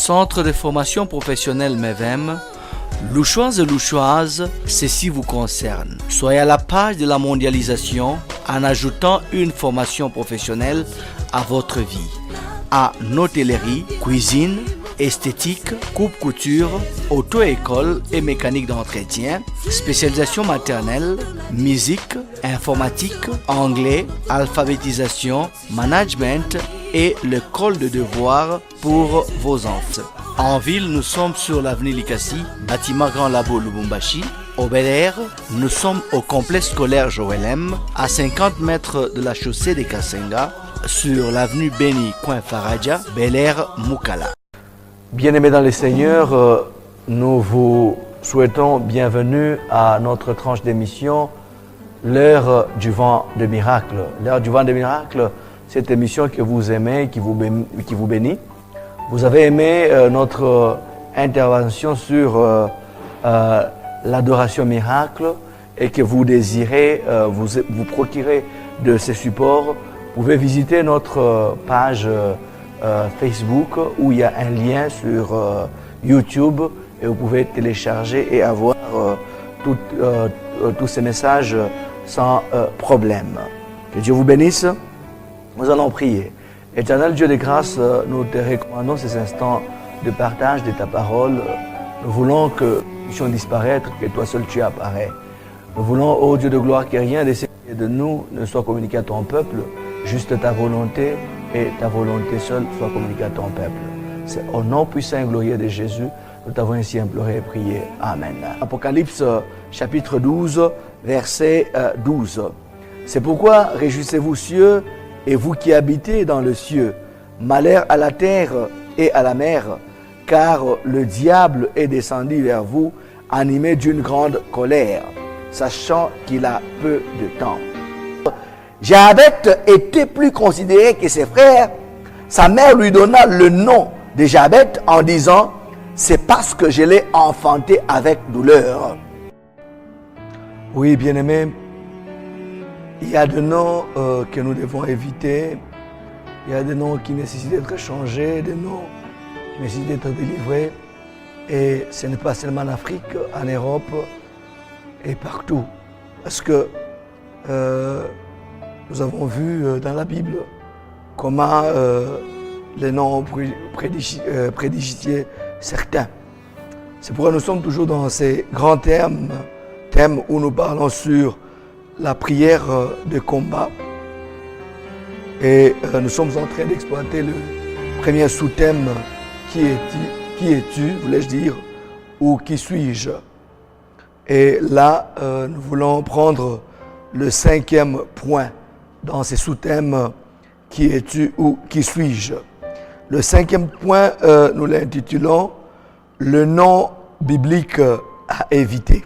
Centre de formation professionnelle MEVEM, Louchoises et Louchoises, ceci vous concerne. Soyez à la page de la mondialisation en ajoutant une formation professionnelle à votre vie. À hôtellerie, cuisine, esthétique, coupe-couture, auto-école et mécanique d'entretien, spécialisation maternelle, musique, informatique, anglais, alphabétisation, management et l'école de devoirs pour vos enfants. En ville, nous sommes sur l'avenue Likasi, bâtiment Grand Labo Lubumbashi. Au Bel Air, nous sommes au complexe scolaire Joël M, à 50 mètres de la chaussée des Kasenga, sur l'avenue Beni Coin Faradja, Bel Air Moukala. Bien-aimés dans le Seigneur, nous vous souhaitons bienvenue à notre tranche d'émission, l'heure du vent de miracle. L'heure du vent de miracle, cette émission que vous aimez, qui vous bénit. Vous avez aimé notre intervention sur l'adoration miracle et que vous désirez vous procurer de ces supports. Vous pouvez visiter notre page Facebook où il y a un lien sur YouTube et vous pouvez télécharger et avoir tous ces messages sans problème. Que Dieu vous bénisse. Nous allons prier. Éternel Dieu de grâce, nous te recommandons ces instants de partage de ta parole. Nous voulons que nous puissions disparaître, que toi seul tu apparais. Nous voulons, ô Dieu de gloire, que rien de nous ne soit communiqué à ton peuple, juste ta volonté et ta volonté seule soit communiquée à ton peuple. C'est au nom puissant et glorieux de Jésus, nous t'avons ainsi imploré et prié. Amen. Apocalypse chapitre 12, verset 12. C'est pourquoi réjouissez-vous cieux, et vous qui habitez dans le cieux, malheur à la terre et à la mer, car le diable est descendu vers vous, animé d'une grande colère, sachant qu'il a peu de temps. Jabet était plus considéré que ses frères. Sa mère lui donna le nom de Jabet en disant « C'est parce que je l'ai enfanté avec douleur. » Oui, bien-aimés, il y a des noms que nous devons éviter. Il y a des noms qui nécessitent d'être changés, des noms qui nécessitent d'être délivrés. Et ce n'est pas seulement en Afrique, en Europe et partout. Parce que nous avons vu dans la Bible comment les noms ont prédigité certains. C'est pourquoi nous sommes toujours dans ces grands thèmes où nous parlons sur la prière de combat. Et nous sommes en train d'exploiter le premier sous-thème qui es-tu, voulais-je dire, ou qui suis-je. Et là, nous voulons prendre le 5e point dans ces sous-thèmes qui es-tu ou qui suis-je. Le 5e point, nous l'intitulons le nom biblique à éviter.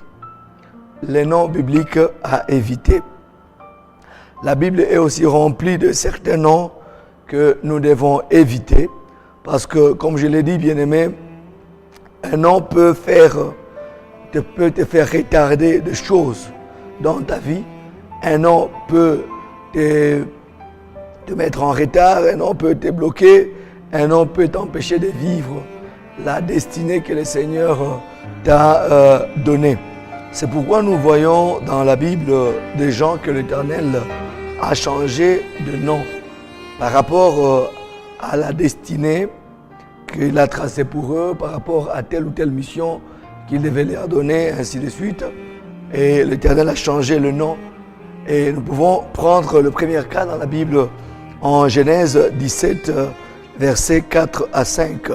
Les noms bibliques à éviter. La Bible est aussi remplie de certains noms que nous devons éviter parce que, comme je l'ai dit, bien-aimé, un nom peut te faire retarder des choses dans ta vie. Un nom peut te mettre en retard, un nom peut te bloquer, un nom peut t'empêcher de vivre la destinée que le Seigneur t'a donnée. C'est pourquoi nous voyons dans la Bible des gens que l'Éternel a changé de nom par rapport à la destinée qu'il a tracée pour eux, par rapport à telle ou telle mission qu'il devait leur donner, ainsi de suite. Et l'Éternel a changé le nom. Et nous pouvons prendre le premier cas dans la Bible en Genèse 17, versets 4 à 5.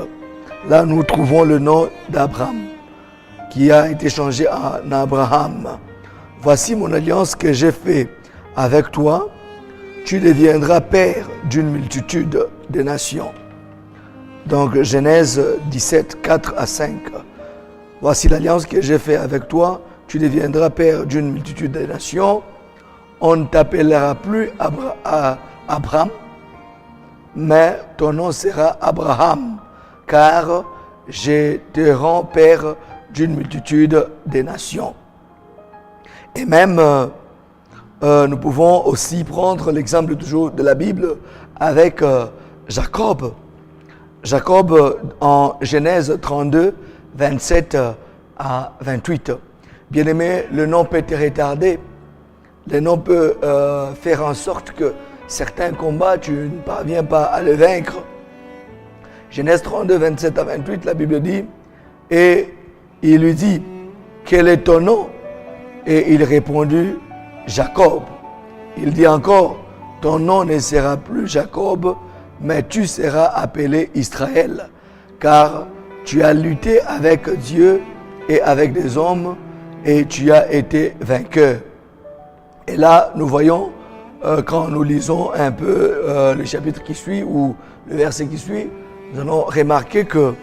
Là, nous trouvons le nom d'Abraham, qui a été changé en Abraham. Voici mon alliance que j'ai faite avec toi. tu deviendras père d'une multitude de nations. Donc Genèse 17, 4 à 5. Voici l'alliance que j'ai faite avec toi, tu deviendras père d'une multitude de nations. On ne t'appellera plus Abraham, mais ton nom sera Abraham, car je te rends père d'une multitude de nations. Et même, nous pouvons aussi prendre l'exemple toujours de la Bible avec Jacob. Jacob en Genèse 32, 27 à 28. Bien-aimé, le nom peut te retarder. Le nom peut faire en sorte que certains combats, tu ne parviens pas à le vaincre. Genèse 32, 27 à 28, la Bible dit, et il lui dit, quel est ton nom? Et il répondit, Jacob. Il dit encore, ton nom ne sera plus Jacob, mais tu seras appelé Israël, car tu as lutté avec Dieu et avec des hommes, et tu as été vainqueur. Et là, nous voyons, quand nous lisons un peu le chapitre qui suit, ou le verset qui suit, nous allons remarquer que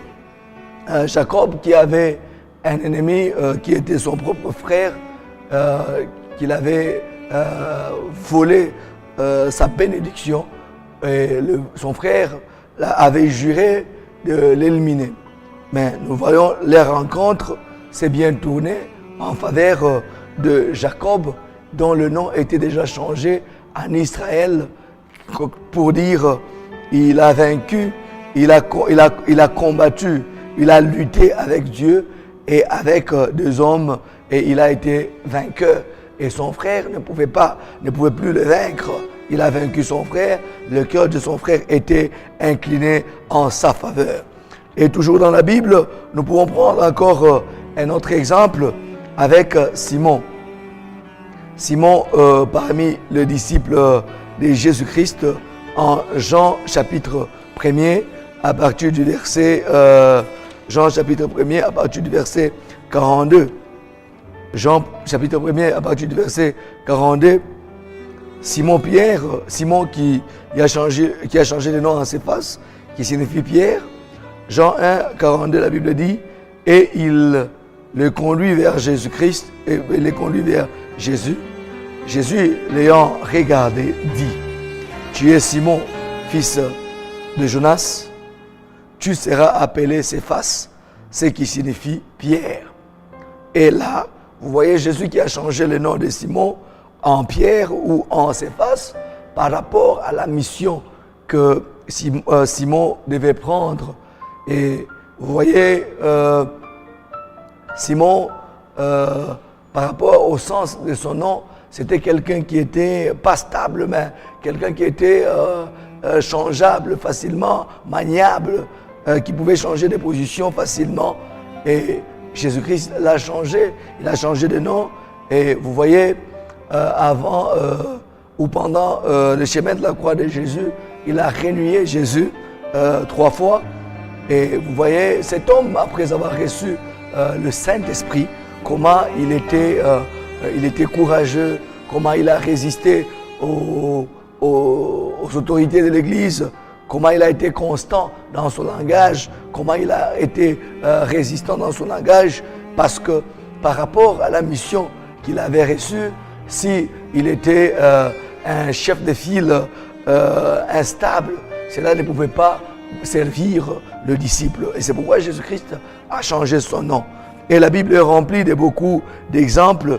Jacob, qui avait un ennemi qui était son propre frère, qu'il avait volé sa bénédiction, et son frère avait juré de l'éliminer. Mais nous voyons, leur rencontre s'est bien tournée en faveur de Jacob, dont le nom était déjà changé en Israël, pour dire il a vaincu, il a combattu, il a lutté avec Dieu et avec des hommes, et il a été vainqueur. Et son frère ne pouvait plus le vaincre. Il a vaincu son frère, le cœur de son frère était incliné en sa faveur. Et toujours dans la Bible, nous pouvons prendre encore un autre exemple avec Simon. Simon, parmi les disciples de Jésus-Christ, en Jean chapitre 1er, à partir du verset, Jean chapitre 1er, à partir du verset 42. Jean chapitre 1er, à partir du verset 42. Simon Pierre, Simon qui a changé le nom en Céphas, qui signifie Pierre. Jean 1, 42, la Bible dit, et il le conduit vers Jésus-Christ, et il le conduit vers Jésus. Jésus, l'ayant regardé, dit, tu es Simon, fils de Jonas, tu seras appelé Céphas, ce qui signifie Pierre. Et là, vous voyez Jésus qui a changé le nom de Simon en Pierre ou en Céphas par rapport à la mission que Simon devait prendre. Et vous voyez, Simon, par rapport au sens de son nom, c'était quelqu'un qui était pas stable, mais quelqu'un qui était changeable facilement, maniable, qui pouvait changer de position facilement. Et Jésus-Christ l'a changé, il a changé de nom. Et vous voyez, avant ou pendant le chemin de la croix de Jésus, il a renié Jésus 3 fois. Et vous voyez, cet homme, après avoir reçu le Saint-Esprit, comment il était courageux, comment il a résisté aux autorités de l'Église, comment il a été constant dans son langage, comment il a été résistant dans son langage, parce que par rapport à la mission qu'il avait reçue, si il était un chef de file instable, cela ne pouvait pas servir le disciple. Et c'est pourquoi Jésus-Christ a changé son nom. Et la Bible est remplie de beaucoup d'exemples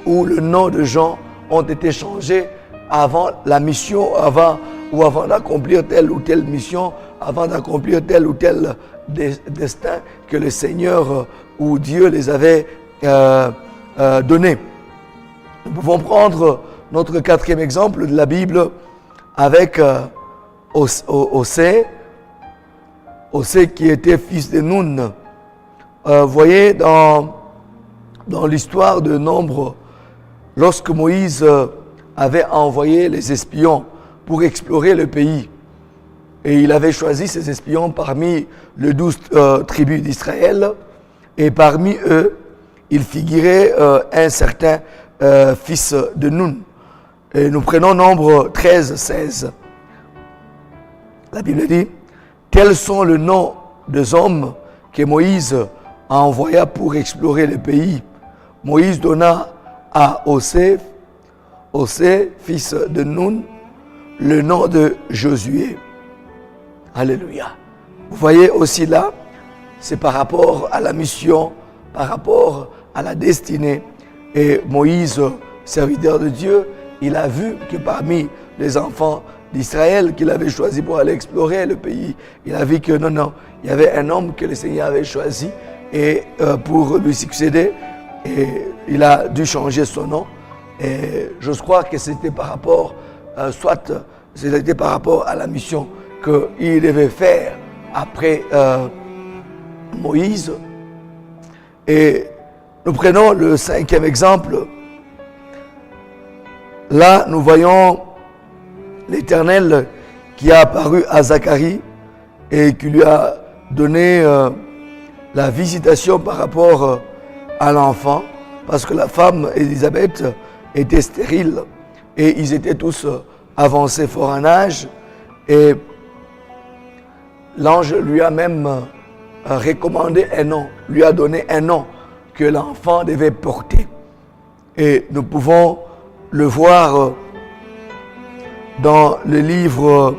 où le nom de gens ont été changés avant la mission, avant d'accomplir telle ou telle mission, avant d'accomplir tel ou tel destin que le Seigneur ou Dieu les avait donné. Nous pouvons prendre notre 4e exemple de la Bible avec Osée qui était fils de Nun. Voyez dans l'histoire de Nombre, lorsque Moïse avait envoyé les espions pour explorer le pays, et il avait choisi ces espions parmi les 12 tribus d'Israël, et parmi eux, il figurait un certain fils de Nun. Et nous prenons Nombre 13, 16. La Bible dit, tels sont les noms des hommes que Moïse a envoyés pour explorer le pays. Moïse donna à Osée, fils de Nun, le nom de Josué. Alléluia. Vous voyez aussi là, c'est par rapport à la mission, par rapport à la destinée. Et Moïse, serviteur de Dieu, il a vu que parmi les enfants d'Israël qu'il avait choisi pour aller explorer le pays, il a vu que non, il y avait un homme que le Seigneur avait choisi et pour lui succéder, et il a dû changer son nom. Et je crois que c'était par rapport, c'était par rapport à la mission qu'il devait faire après Moïse. Et nous prenons le 5e exemple. Là, nous voyons l'Éternel qui a apparu à Zacharie et qui lui a donné la visitation par rapport à l'enfant, parce que la femme Élisabeth était stérile et ils étaient tous avancés fort en âge, et l'ange lui a même recommandé un nom, lui a donné un nom que l'enfant devait porter. Et nous pouvons le voir dans le livre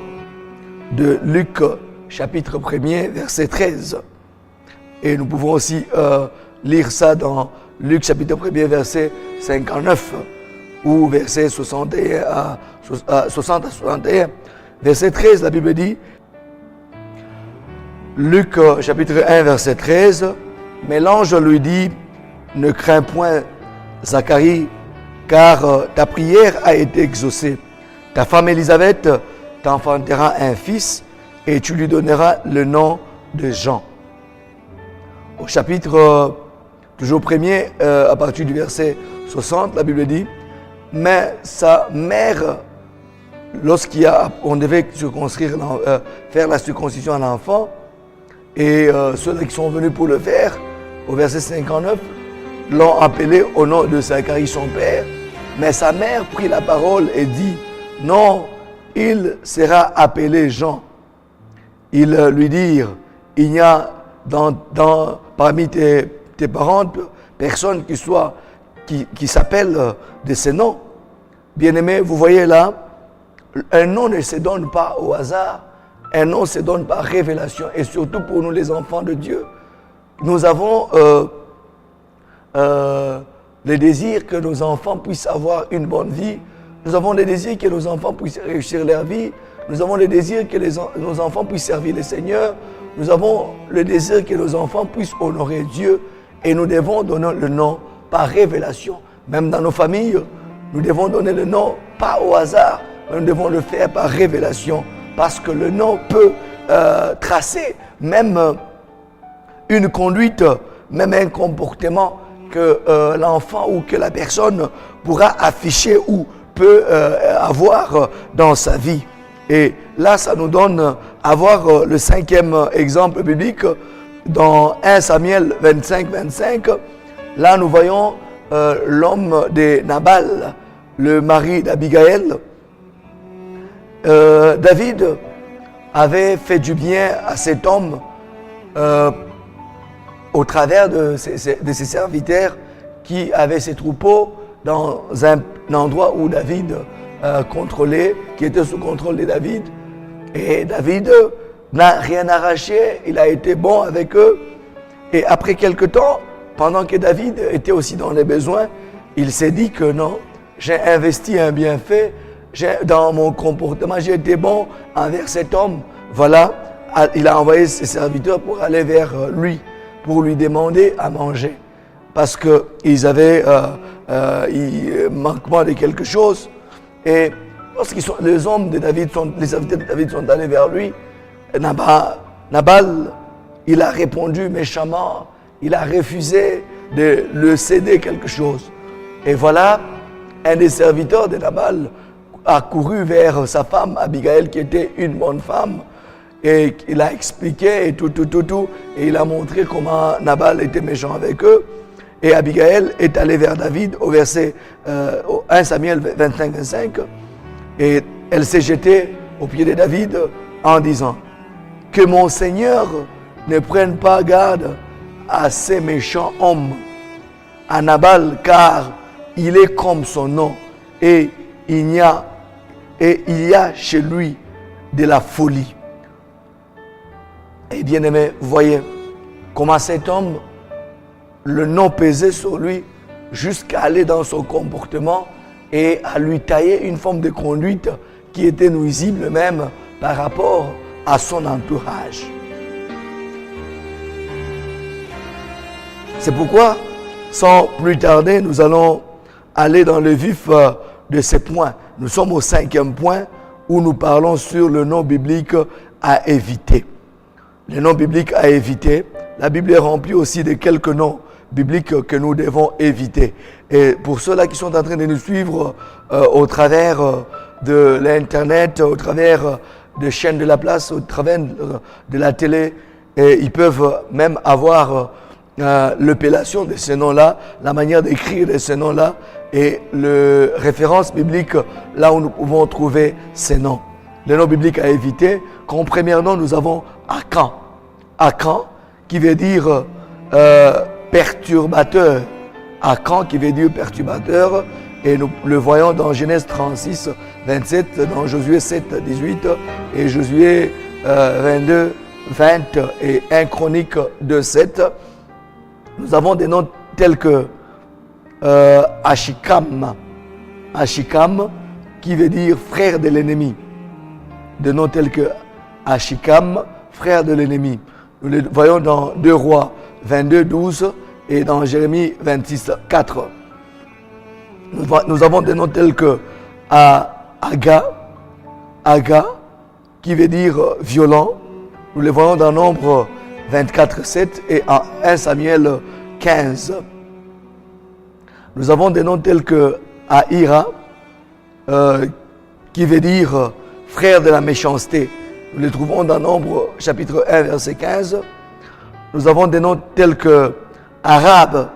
de Luc, chapitre 1er, verset 13. Et nous pouvons aussi lire ça dans Luc, chapitre 1er, verset 59, ou verset 60 à 61. Verset 13, la Bible dit, Luc, chapitre 1, verset 13, « Mais l'ange lui dit, ne crains point, Zacharie, car ta prière a été exaucée. Ta femme Élisabeth t'enfantera un fils et tu lui donneras le nom de Jean. » Au chapitre, toujours premier, à partir du verset 60, la Bible dit, « Mais sa mère, lorsqu'on devait faire la circoncision à l'enfant, et ceux qui sont venus pour le faire, au verset 59, l'ont appelé au nom de Zacharie son père. Mais sa mère prit la parole et dit, non, il sera appelé Jean. Ils lui dirent, il n'y a parmi tes parents personne qui s'appelle de ces noms. Bien-aimés, vous voyez là, un nom ne se donne pas au hasard, un nom se donne par révélation, et surtout pour nous les enfants de Dieu. Nous avons le désir que nos enfants puissent avoir une bonne vie. Nous avons le désir que nos enfants puissent réussir leur vie. Nous avons le désir que nos enfants puissent servir le Seigneur. Nous avons le désir que nos enfants puissent honorer Dieu. Et nous devons donner le nom par révélation. Même dans nos familles, nous devons donner le nom pas au hasard, mais nous devons le faire par révélation. Parce que le nom peut tracer même une conduite, même un comportement que l'enfant ou que la personne pourra afficher ou peut avoir dans sa vie. Et là, ça nous donne à voir le 5e exemple biblique dans 1 Samuel 25, 25. Là, nous voyons l'homme de Nabal, le mari d'Abigaël. David avait fait du bien à cet homme au travers de ses serviteurs qui avaient ses troupeaux dans un endroit où David contrôlait, qui était sous contrôle de David. Et David n'a rien arraché, il a été bon avec eux. Et après quelque temps, pendant que David était aussi dans les besoins, il s'est dit que non, j'ai investi un bienfait, dans mon comportement, j'ai été bon envers cet homme. Voilà, il a envoyé ses serviteurs pour aller vers lui, pour lui demander à manger. Parce qu'ils avaient manquement de quelque chose. Et les hommes de David, les serviteurs de David sont allés vers lui, Nabal, il a répondu méchamment, il a refusé de le céder quelque chose. Et voilà, un des serviteurs de Nabal a couru vers sa femme Abigaël, qui était une bonne femme, et il a expliqué et tout, et il a montré comment Nabal était méchant avec eux. Et Abigail est allée vers David au verset 1 Samuel 25-25. Et elle s'est jetée aux pieds de David en disant que mon Seigneur ne prenne pas garde à ces méchants hommes, à Nabal, car il est comme son nom, et il y a chez lui de la folie. Et bien aimé, vous voyez comment cet homme, le nom pesait sur lui jusqu'à aller dans son comportement et à lui tailler une forme de conduite qui était nuisible même par rapport à son entourage. C'est pourquoi, sans plus tarder, nous allons aller dans le vif de ces points. Nous sommes au 5e point où nous parlons sur le nom biblique à éviter. Le nom biblique à éviter, la Bible est remplie aussi de quelques noms bibliques que nous devons éviter. Et pour ceux-là qui sont en train de nous suivre au travers de l'Internet, au travers des chaînes de la place, au travers de la télé, et ils peuvent même avoir l'appellation de ces noms-là, la manière d'écrire de ces noms-là et le référence biblique là où nous pouvons trouver ces noms. Les noms bibliques à éviter, comme premier nom, nous avons Akan. Akan qui veut dire perturbateur. Akan qui veut dire perturbateur. Et nous le voyons dans Genèse 36, 27, dans Josué 7, 18 et Josué 22, 20 et 1 Chronique 2, 7. Nous avons des noms tels que Ashikam. Ashikam qui veut dire frère de l'ennemi. Des noms tels que Ashikam, frère de l'ennemi. Nous les voyons dans 2 Rois 22, 12 et dans Jérémie 26, 4. Nous avons des noms tels que Aga qui veut dire violent. Nous les voyons dans Nombre 24, 7 et en 1 Samuel 15. Nous avons des noms tels que Ahira qui veut dire frère de la méchanceté. Nous les trouvons dans Nombre chapitre 1 verset 15. Nous avons des noms tels que Arabe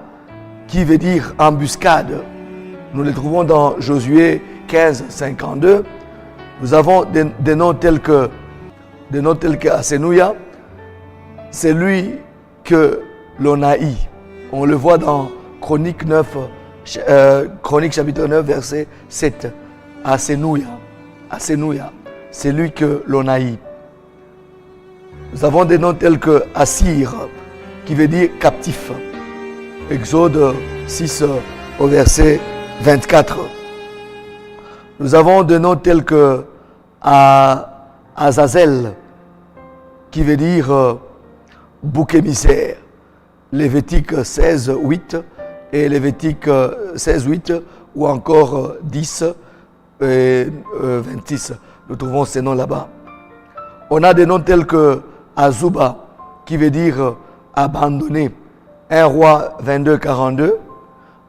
qui veut dire embuscade. Nous les trouvons dans Josué 15, 52. Nous avons des noms tels que Asenouya, c'est lui que l'on haït. On le voit dans Chronique chapitre 9, verset 7. Asenouya, c'est lui que l'on haït. Nous avons des noms tels que Assir, qui veut dire captif. Exode 6 au verset 24. Nous avons des noms tels que Azazel, qui veut dire bouc émissaire. Lévitique 16, 8 et Lévitique 16, 8 ou encore 10 et 26. Nous trouvons ces noms là-bas. On a des noms tels que Azuba, qui veut dire abandonné. 1 Roi 22, 42.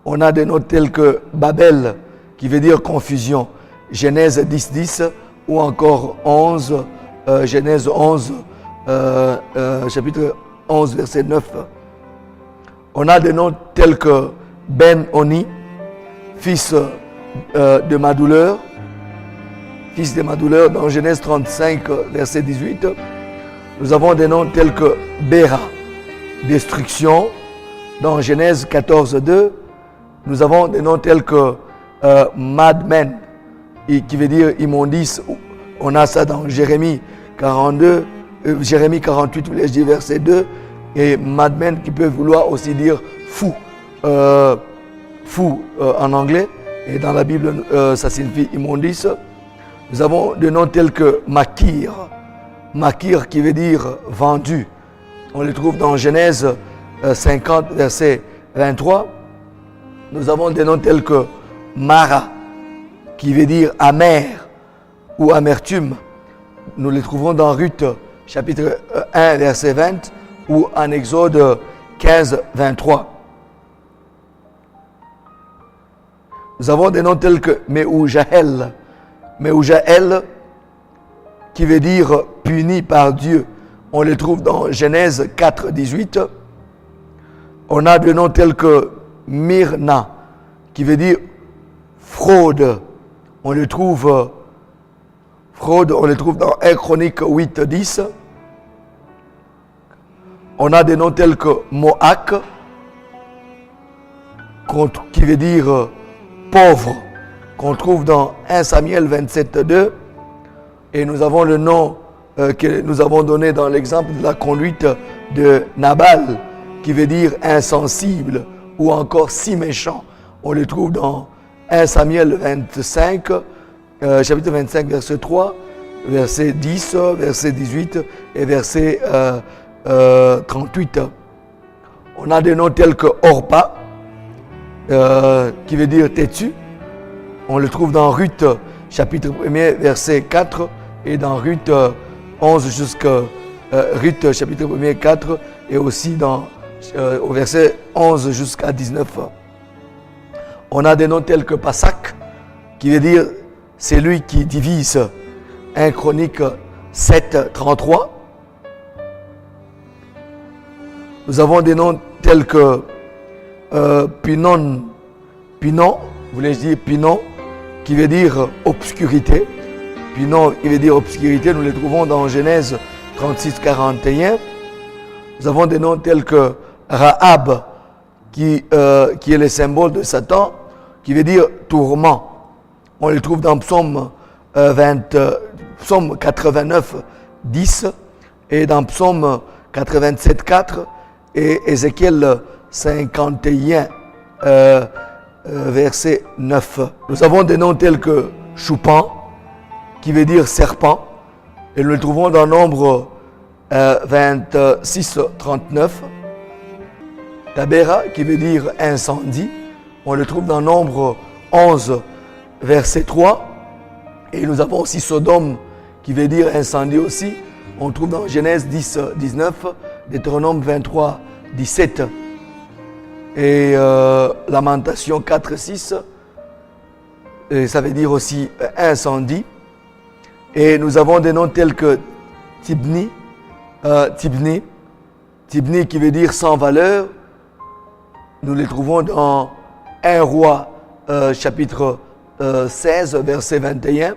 On a des noms tels que Babel, qui veut dire confusion. Genèse 10, 10 ou encore 11, Genèse 11, chapitre 11, verset 9. On a des noms tels que Ben-Oni, fils de ma douleur. Fils de ma douleur dans Genèse 35, verset 18. Nous avons des noms tels que Béra, destruction, dans Genèse 14, 2. Nous avons des noms tels que Madmen, qui veut dire immondice. On a ça dans Jérémie 42, Jérémie 48, voulais-je dire, verset 2. Et Madmen qui peut vouloir aussi dire fou. Fou en anglais. Et dans la Bible, ça signifie immondice. Nous avons des noms tels que Makir. Makir qui veut dire vendu. On les trouve dans Genèse 50, verset 23. Nous avons des noms tels que Mara, qui veut dire amer ou amertume. Nous les trouvons dans Ruth, chapitre 1, verset 20, ou en Exode 15, 23. Nous avons des noms tels que Meujaël. Meujaël, qui veut dire puni par Dieu. On les trouve dans Genèse 4, 18. On a des noms tels que Myrna, qui veut dire fraude. On le trouve dans 1 Chronique 8, 10. On a des noms tels que Moak, qui veut dire pauvre, qu'on trouve dans 1 Samuel 27, 2. Et nous avons le nom que nous avons donné dans l'exemple de la conduite de Nabal, qui veut dire insensible ou encore si méchant. On le trouve dans 1 Samuel 25, chapitre 25, verset 3, verset 10, verset 18 et verset 38. On a des noms tels que Orpa, qui veut dire têtu. On le trouve dans Ruth, chapitre 1er, verset 4, et dans Ruth 11 jusqu'à Ruth, chapitre 1er, 4, et aussi au verset 11 jusqu'à 19. On a des noms tels que Passak, qui veut dire c'est lui qui divise. 1 Chronique 7, 33. Nous avons des noms tels que Pinon, voulais-je dire Pinon, qui veut dire obscurité. Pinon, qui veut dire obscurité, nous les trouvons dans Genèse 36, 41. Nous avons des noms tels que Rahab, qui est le symbole de Satan, qui veut dire tourment. On les trouve dans Psaume 89, 10 et dans Psaume 87, 4 et Ézéchiel 51, verset 9. Nous avons des noms tels que Choupan, qui veut dire serpent, et nous le trouvons dans Nombre 26, 39. Tabera, qui veut dire incendie, on le trouve dans Nombre 11, verset 3. Et nous avons aussi Sodome, qui veut dire incendie aussi. On le trouve dans Genèse 10, 19, Deutéronome 23, 17. Et Lamentation 4, 6. Et ça veut dire aussi incendie. Et nous avons des noms tels que Tibni, qui veut dire sans valeur. Nous les trouvons dans 1 Roi, chapitre 16, verset 21.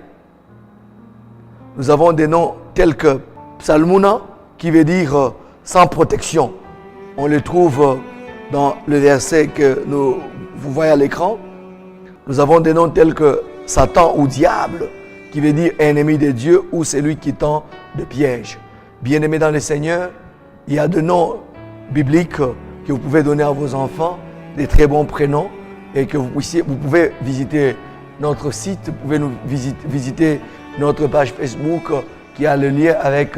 Nous avons des noms tels que Psalmouna, qui veut dire sans protection. On les trouve dans le verset que vous voyez à l'écran. Nous avons des noms tels que Satan ou diable, qui veut dire ennemi de Dieu ou celui qui tend de piège. Bien-aimés dans le Seigneur, il y a des noms bibliques que vous pouvez donner à vos enfants, des très bons prénoms, et que vous pouvez visiter notre site, vous pouvez nous visiter notre page Facebook qui a le lien avec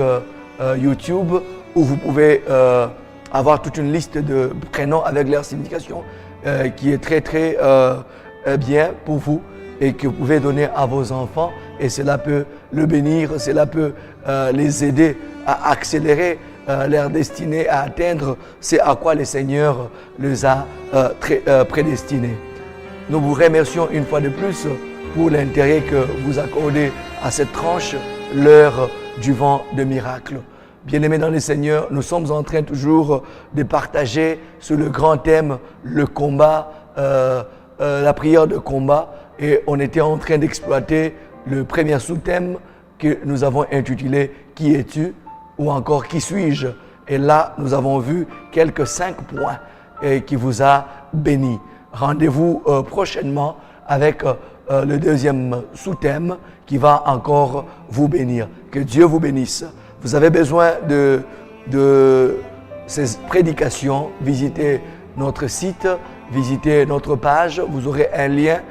YouTube, où vous pouvez avoir toute une liste de prénoms avec leur signification qui est très très bien pour vous et que vous pouvez donner à vos enfants, et cela peut le bénir, cela peut les aider à accélérer leur destinée, à atteindre ce à quoi le Seigneur les a prédestinés. Nous vous remercions une fois de plus pour l'intérêt que vous accordez à cette tranche, l'heure du vent de miracle. Bien-aimés dans le Seigneur, nous sommes en train toujours de partager sur le grand thème, le combat, la prière de combat, et on était en train d'exploiter le premier sous-thème que nous avons intitulé « Qui es-tu ?» ou encore « Qui suis-je ?» Et là, nous avons vu quelques 5 points qui vous a béni. Rendez-vous prochainement avec le deuxième sous-thème qui va encore vous bénir. Que Dieu vous bénisse. Vous avez besoin de ces prédications, visitez notre site, visitez notre page, vous aurez un lien.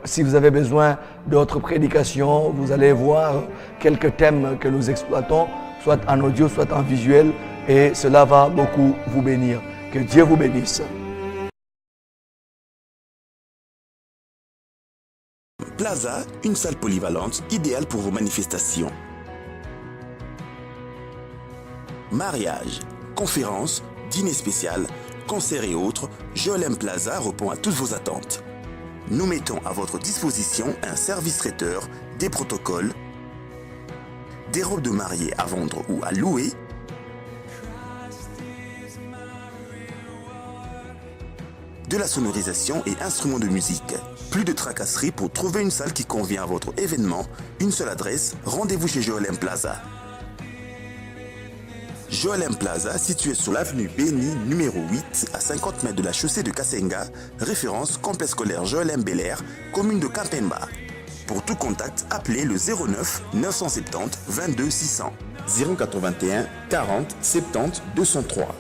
Si vous avez besoin d'autres prédications, vous allez voir quelques thèmes que nous exploitons, soit en audio, soit en visuel, et cela va beaucoup vous bénir. Que Dieu vous bénisse. Plaza, une salle polyvalente idéale pour vos manifestations. Mariage, conférences, dîner spécial, concerts et autres, Jolem Plaza répond à toutes vos attentes. Nous mettons à votre disposition un service traiteur, des protocoles, des robes de mariée à vendre ou à louer, de la sonorisation et instruments de musique. Plus de tracasseries pour trouver une salle qui convient à votre événement. Une seule adresse, rendez-vous chez Joel Plaza. Joel Plaza, situé sur l'avenue Béni, numéro 8, à 50 mètres de la chaussée de Kasenga, référence complexe scolaire Joel Bel Air, commune de Kampemba. Pour tout contact, appelez le 09 970 22 600 081 40 70 203.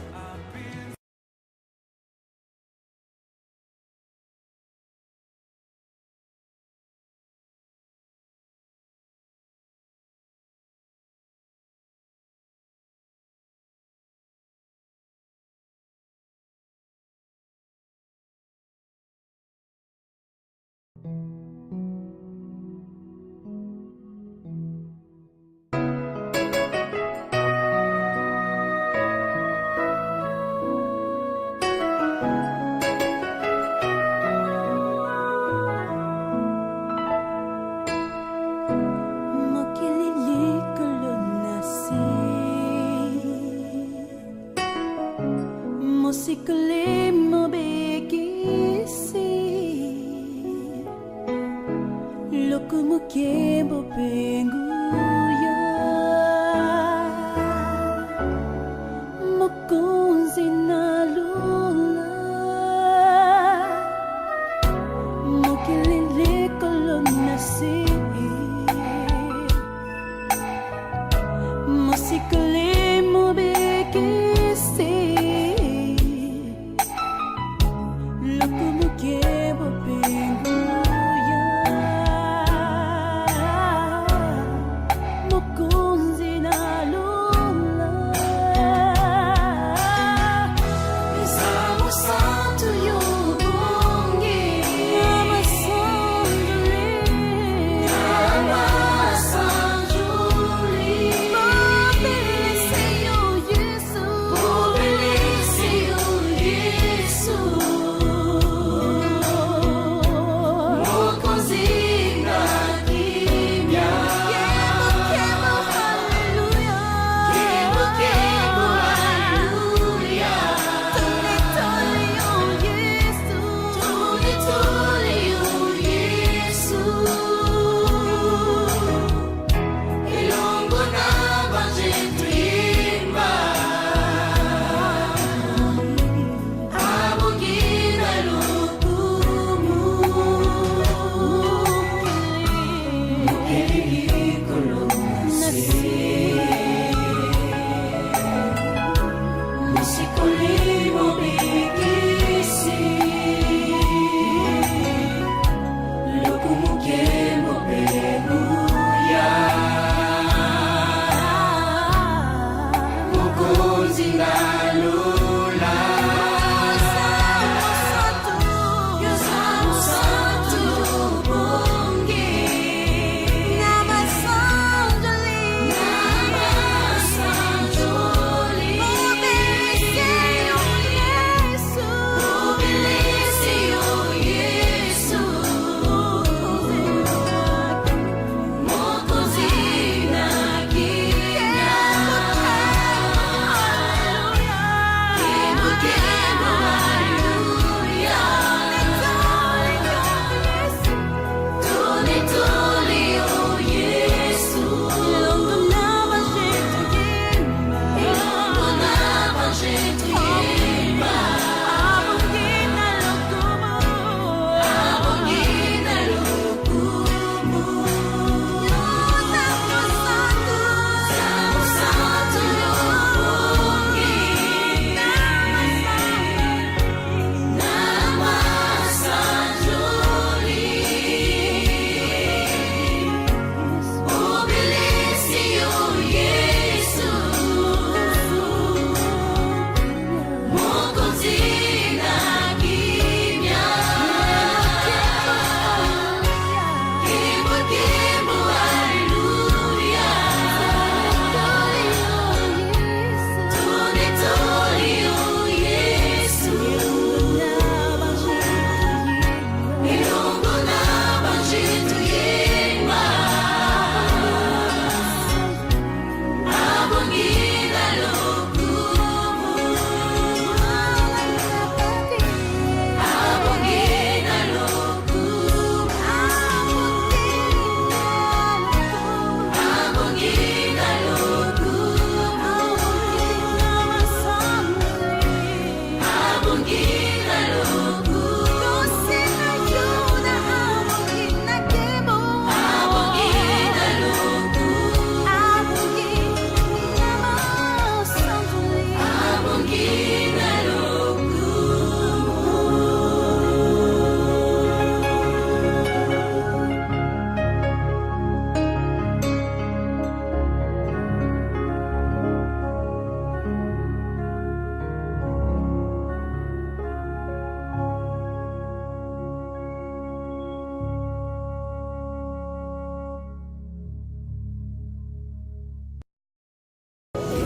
Mosikle mobekisi Lokomoke bopenguya Mokonzi na lula Mokelele kolonasi Mosikle mobekisi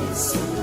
Yes,